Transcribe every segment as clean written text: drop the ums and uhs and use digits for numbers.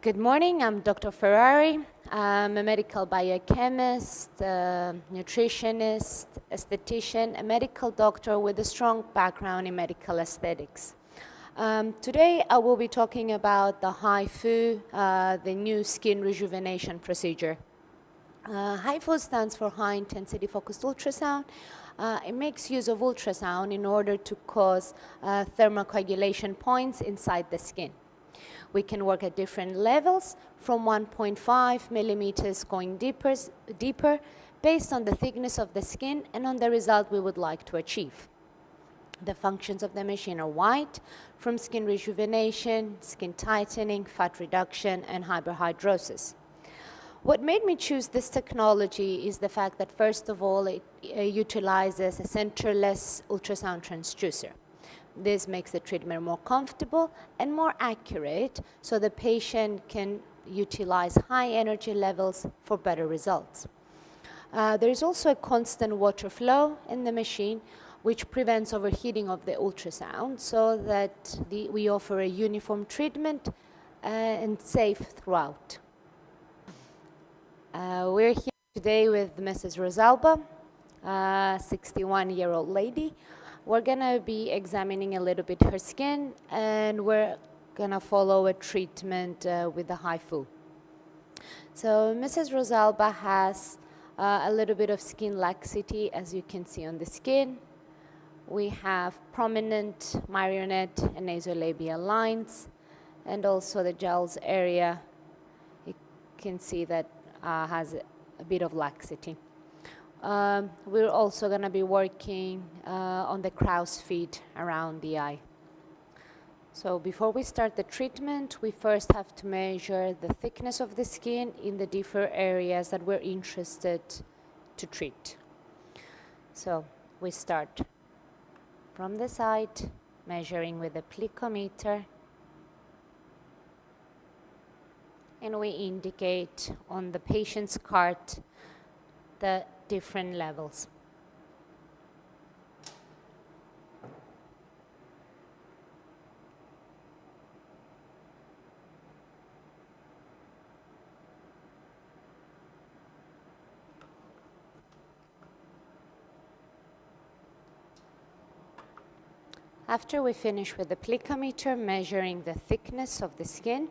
Good morning, I'm Dr. Ferarri. I'm a medical biochemist, nutritionist, esthetician, a medical doctor with a strong background in medical aesthetics. Today I will be talking about the Hifu, the new skin rejuvenation procedure. Hifu stands for High Intensity Focused Ultrasound. It makes use of ultrasound in order to cause thermocoagulation points inside the skin. We can work at different levels, from 1.5 millimeters going deeper, based on the thickness of the skin and on the result we would like to achieve. The functions of the machine are wide, from skin rejuvenation, skin tightening, fat reduction, and hyperhidrosis. What made me choose this technology is the fact that, first of all, it utilizes a centerless ultrasound transducer. This makes the treatment more comfortable and more accurate, so the patient can utilize high energy levels for better results. There is also a constant water flow in the machine, which prevents overheating of the ultrasound, so that we offer a uniform treatment and safe throughout. We're here today with Mrs. Rosalba, a 61-year-old lady. We're gonna be examining a little bit her skin, and we're gonna follow a treatment with the Hifu. So Mrs. Rosalba has a little bit of skin laxity, as you can see on the skin. We have prominent marionette and nasolabial lines, and also the jowls area, you can see that has a bit of laxity. We're also going to be working on the crow's feet around the eye. So before we start the treatment, we first have to measure the thickness of the skin in the different areas that we're interested to treat. So we start from the side, measuring with a plicometer, and we indicate on the patient's cart the different levels. After we finish with the plicometer measuring the thickness of the skin,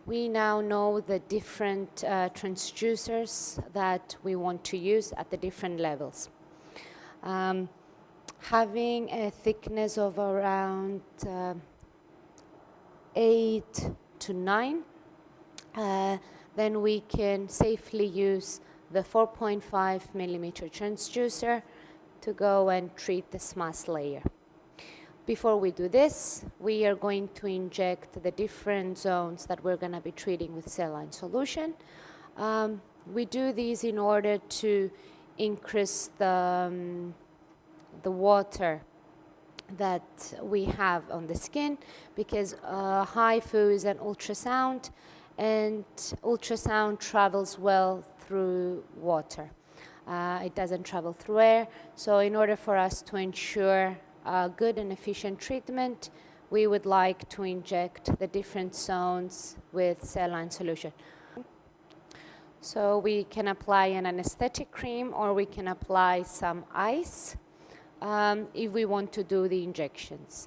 we now know the different transducers that we want to use at the different levels. Having a thickness of around 8 to 9, then we can safely use the 4.5 millimeter transducer to go and treat the SMAS layer. Before we do this, we are going to inject the different zones that we're going to be treating with saline solution. We do these in order to increase the water that we have on the skin, because Hifu is an ultrasound, and ultrasound travels well through water. It doesn't travel through air, so in order for us to ensure good and efficient treatment, we would like to inject the different zones with saline solution. So we can apply an anesthetic cream, or we can apply some ice if we want to do the injections.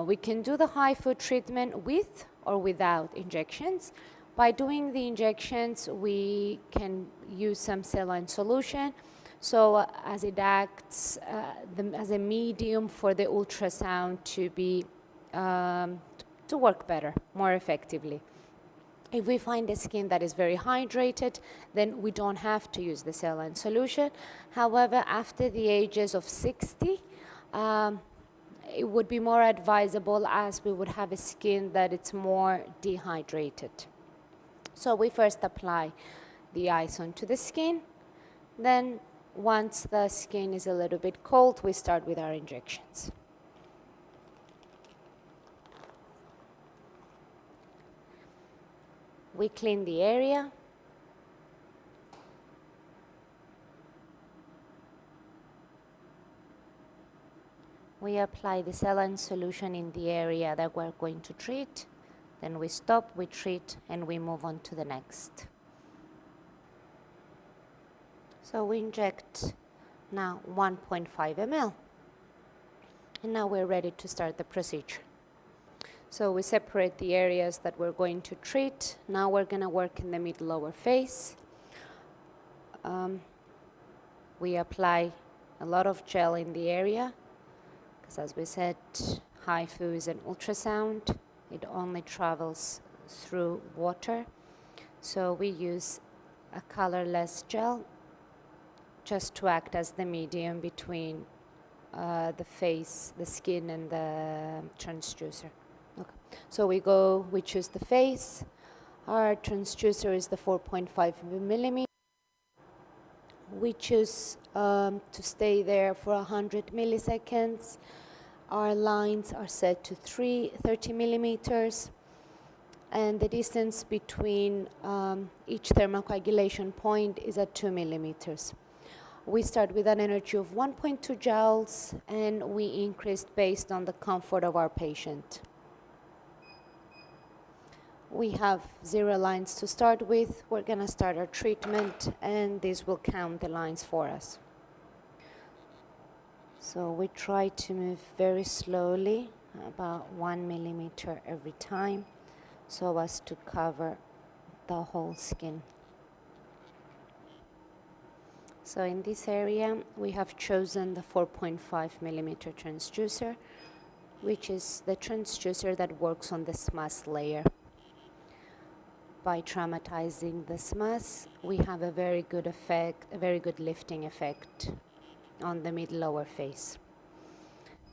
We can do the Hifu treatment with or without injections. By doing the injections, we can use some saline solution, so as it acts as a medium for the ultrasound to be to work better, more effectively. If we find a skin that is very hydrated, then we don't have to use the saline solution. However, after the ages of 60, it would be more advisable, as we would have a skin that it's more dehydrated. So we first apply the ice onto the skin, then once the skin is a little bit cold, we start with our injections. We clean the area. We apply the saline solution in the area that we're going to treat. Then we stop, we treat, and we move on to the next. So we inject now 1.5 ml. And now we're ready to start the procedure. So we separate the areas that we're going to treat. Now we're going to work in the mid-lower face. We apply a lot of gel in the area, because as we said, Hifu is an ultrasound. It only travels through water. So we use a colorless gel just to act as the medium between the face, the skin, and the transducer. Okay. So we choose the face. Our transducer is the 4.5 millimeter. We choose to stay there for 100 milliseconds. Our lines are set to 30 millimeters. And the distance between each thermocoagulation point is at 2 millimeters. We start with an energy of 1.2 joules, and we increase based on the comfort of our patient. We have 0 lines to start with. We're going to start our treatment, and this will count the lines for us. So we try to move very slowly, about 1 millimeter every time, so as to cover the whole skin. So in this area, we have chosen the 4.5 millimeter transducer, which is the transducer that works on the SMUS layer. By traumatizing the SMUS, we have a very good effect, a very good lifting effect on the mid-lower face.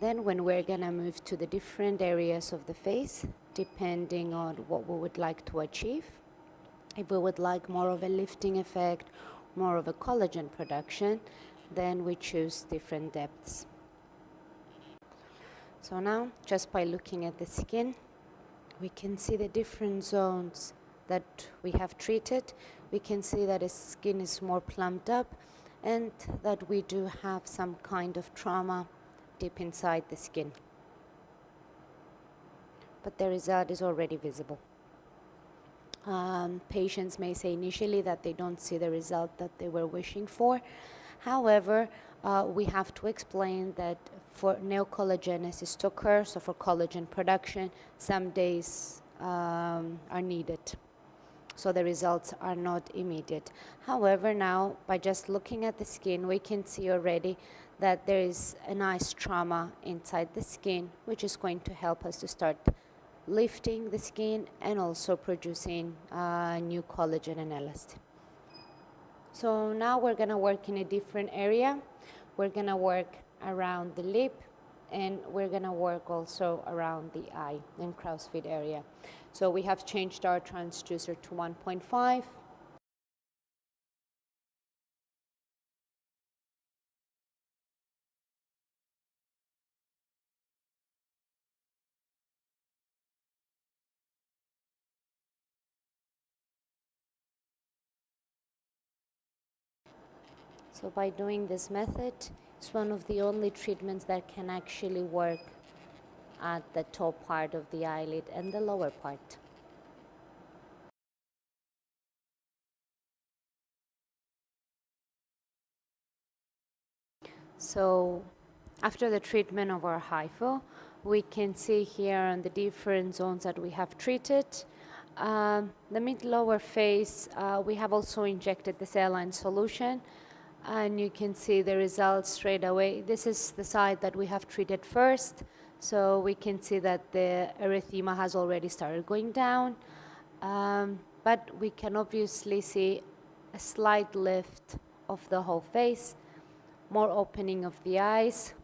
Then when we're gonna move to the different areas of the face, depending on what we would like to achieve, if we would like more of a lifting effect, more of a collagen production, then we choose different depths. So now, just by looking at the skin, we can see the different zones that we have treated. We can see that the skin is more plumped up and that we do have some kind of trauma deep inside the skin. But the result is already visible. Patients may say initially that they don't see the result that they were wishing for. However, we have to explain that for neocollagenesis to occur, so for collagen production, some days are needed. So the results are not immediate. However, now, by just looking at the skin, we can see already that there is a nice trauma inside the skin, which is going to help us to start lifting the skin and also producing new collagen and elastin. So now we're going to work in a different area. We're going to work around the lip, and we're going to work also around the eye and crow's feet area. So we have changed our transducer to 1.5. So by doing this method, it's one of the only treatments that can actually work at the top part of the eyelid and the lower part. So after the treatment of our Hifu, we can see here on the different zones that we have treated. The mid-lower face, we have also injected the saline solution, and you can see the results straight away. This is the side that we have treated first, so we can see that the erythema has already started going down, but we can obviously see a slight lift of the whole face, more opening of the eyes.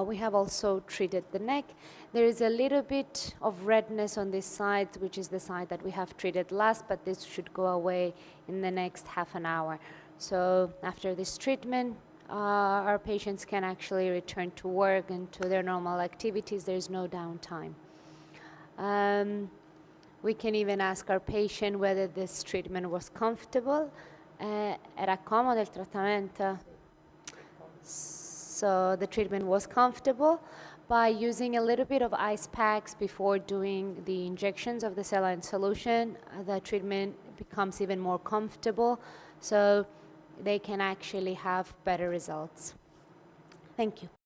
We have also treated the neck. There is a little bit of redness on this side, which is the side that we have treated last, but this should go away in the next half an hour. So after this treatment, our patients can actually return to work and to their normal activities. There is no downtime. We can even ask our patient whether this treatment was comfortable. Era comodo il trattamento? so the treatment was comfortable. By using a little bit of ice packs before doing the injections of the saline solution, the treatment becomes even more comfortable, so they can actually have better results. Thank you.